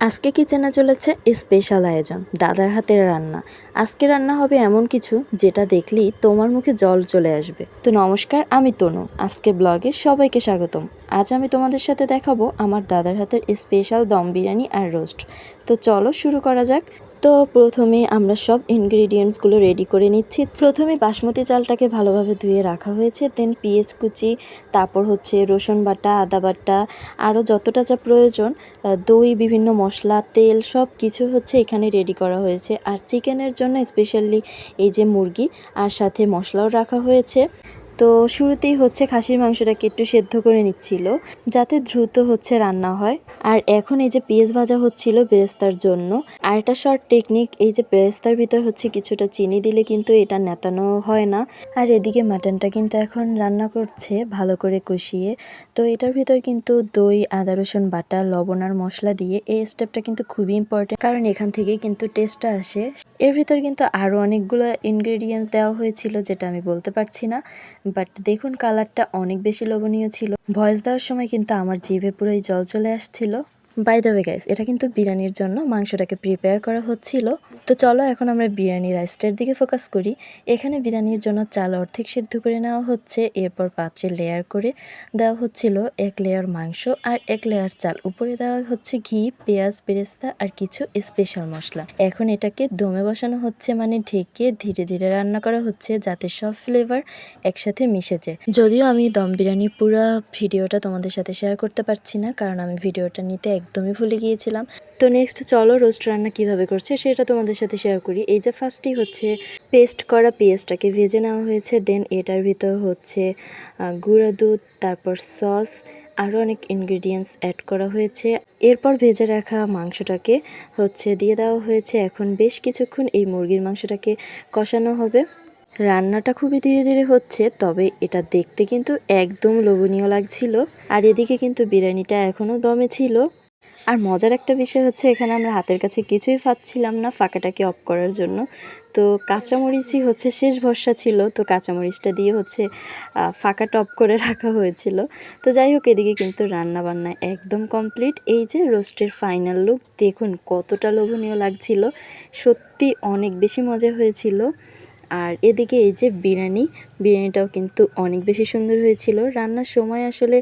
আজকে কিচেনে চলেছে স্পেশাল আয়োজন, দাদার হাতের রান্না। আজকে রান্না হবে এমন কিছু যেটা দেখলেই তোমার মুখে জল চলে আসবে। তো নমস্কার, আমি তনু। আজকে ব্লগে সবাইকে স্বাগতম। আজ আমি তোমাদের সাথে দেখাবো আমার দাদার হাতের স্পেশাল দম বিরিয়ানি আর রোস্ট। তো চলো শুরু করা যাক। তো প্রথমে আমরা সব ইনগ্রিডিয়েন্টসগুলো রেডি করে নিচ্ছি। প্রথমে বাসমতি চালটাকে ভালোভাবে ধুয়ে রাখা হয়েছে, দেন পেঁয়াজ কুচি, তারপর হচ্ছে রসুন বাটা, আদা বাটা, আরও যতটা যা প্রয়োজন, দই, বিভিন্ন মশলা, তেল সব কিছু হচ্ছে এখানে রেডি করা হয়েছে। আর চিকেনের জন্য স্পেশালি এই যে মুরগি আর সাথে মশলাও রাখা হয়েছে। তো শুরুতেই হচ্ছে খাসির মাংসটাকে একটু সেদ্ধ করে নিচ্ছিল যাতে দ্রুত হচ্ছে রান্না হয়। আর এখন এই যে পেঁয়াজ ভাজা হচ্ছিল বেরেস্তার জন্য। আর একটা শর্ট টেকনিক, এই যে বেরেস্তার ভিতর হচ্ছে কিছুটা চিনি দিলে কিন্তু এটা নেতানো হয় না। আর এদিকে মাটনটা কিন্তু এখন রান্না করছে ভালো করে কষিয়ে। তো এটার ভিতর কিন্তু দই, আদা রসুন বাটা, লবণ আর মশলা দিয়ে এই স্টেপটা কিন্তু খুবই ইম্পর্টেন্ট, কারণ এখান থেকেই কিন্তু টেস্টটা আসে। এর ভিতর কিন্তু আরও অনেকগুলো ইনগ্রেডিয়েন্টস দেওয়া হয়েছিল যেটা আমি বলতে পারছি না, বাট দেখুন কালারটা অনেক বেশি লোভনীয় ছিল। ভয়েস দেওয়ার সময় কিন্তু আমার জিভে পুরোই জল চলে আসছিল। বাই দ্য ওয়ে গাইস, এটা কিন্তু বিরিয়ানির জন্য মাংসটাকে প্রিপেয়ার করা হচ্ছিল। তো চলো এখন আমরা বিরিয়ানি রাইসটার দিকে ফোকাস করি। এখানে বিরিয়ানির জন্য চাল অর্ধেক সিদ্ধ করে নেওয়া হচ্ছে, এরপর পাত্রে লেয়ার করে দেওয়া হচ্ছিল 1 লেয়ার মাংস আর 1 লেয়ার চাল। উপরে দেওয়া হচ্ছে ঘি, পেঁয়াজ, বেরেস্তা আর কিছু স্পেশাল মশলা। এখন এটাকে দমে বসানো হচ্ছে, মানে ঢেকে ধীরে ধীরে রান্না করা হচ্ছে যাতে সব ফ্লেভার একসাথে মিশে যায়। যদিও আমি দম বিরিয়ানি পুরো ভিডিওটা তোমাদের সাথে শেয়ার করতে পারছি না, কারণ আমি ভিডিওটা নিতে একদমই ভুলে গিয়েছিলাম। তো নেক্সট চলো রোস্ট রান্না কিভাবে করছে সেটা তোমাদের সাথে শেয়ার করি। এই যে ফার্স্টেই হচ্ছে পেস্ট করা পেঁয়াজটাকে ভেজে নেওয়া হয়েছে, দেন এটার ভিতর হচ্ছে গুঁড়া দুধ, তারপর সস, আরও অনেক ইনগ্রিডিয়েন্টস অ্যাড করা হয়েছে। এরপর ভেজে রাখা মাংসটাকে হচ্ছে দিয়ে দেওয়া হয়েছে। এখন বেশ কিছুক্ষণ এই মুরগির মাংসটাকে কষানো হবে। রান্নাটা খুবই ধীরে ধীরে হচ্ছে, তবে এটা দেখতে কিন্তু একদম লোভনীয় লাগছিল। আর এদিকে কিন্তু বিরিয়ানিটা এখনও দমে ছিল। আর মজার একটা বিষয় হচ্ছে এখানে আমরা হাতের কাছে কিছুই পাচ্ছিলাম না ফাঁকাটাকে অফ করার জন্য। তো কাঁচামরিচই হচ্ছে শেষ ভরসা ছিল, তো কাঁচামরিচটা দিয়ে হচ্ছে ফাঁকাটা অফ করে রাখা হয়েছিল। তো যাই হোক, এদিকে কিন্তু রান্না বান্না একদম কমপ্লিট। এই যে রোস্টের ফাইনাল লুক দেখুন কতটা লোভনীয় লাগছিল, সত্যি অনেক বেশি মজা হয়েছিল। আর এদিকে এই যে বিরিয়ানিটাও কিন্তু অনেক বেশি সুন্দর হয়েছিল। রান্নার সময় আসলে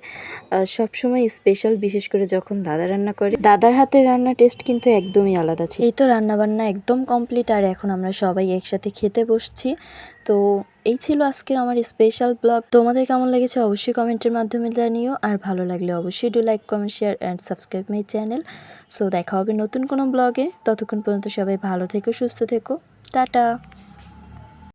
সব সময় স্পেশাল, বিশেষ করে যখন দাদা রান্না করে। দাদার হাতের রান্নার টেস্ট কিন্তু একদমই আলাদা ছিল। এই তো রান্নাবান্না একদম কমপ্লিট, আর এখন আমরা সবাই একসাথে খেতে বসছি। তো এই ছিল আজকের আমার স্পেশাল ব্লগ। তোমাদের কেমন লেগেছে অবশ্যই কমেন্টের মাধ্যমে জানিও, আর ভালো লাগলে অবশ্যই do like, comment, share and subscribe my channel. So দেখা হবে নতুন কোনো ব্লগে। ততক্ষণ পর্যন্ত সবাই ভালো থেকো, সুস্থ থেকো, টাটা।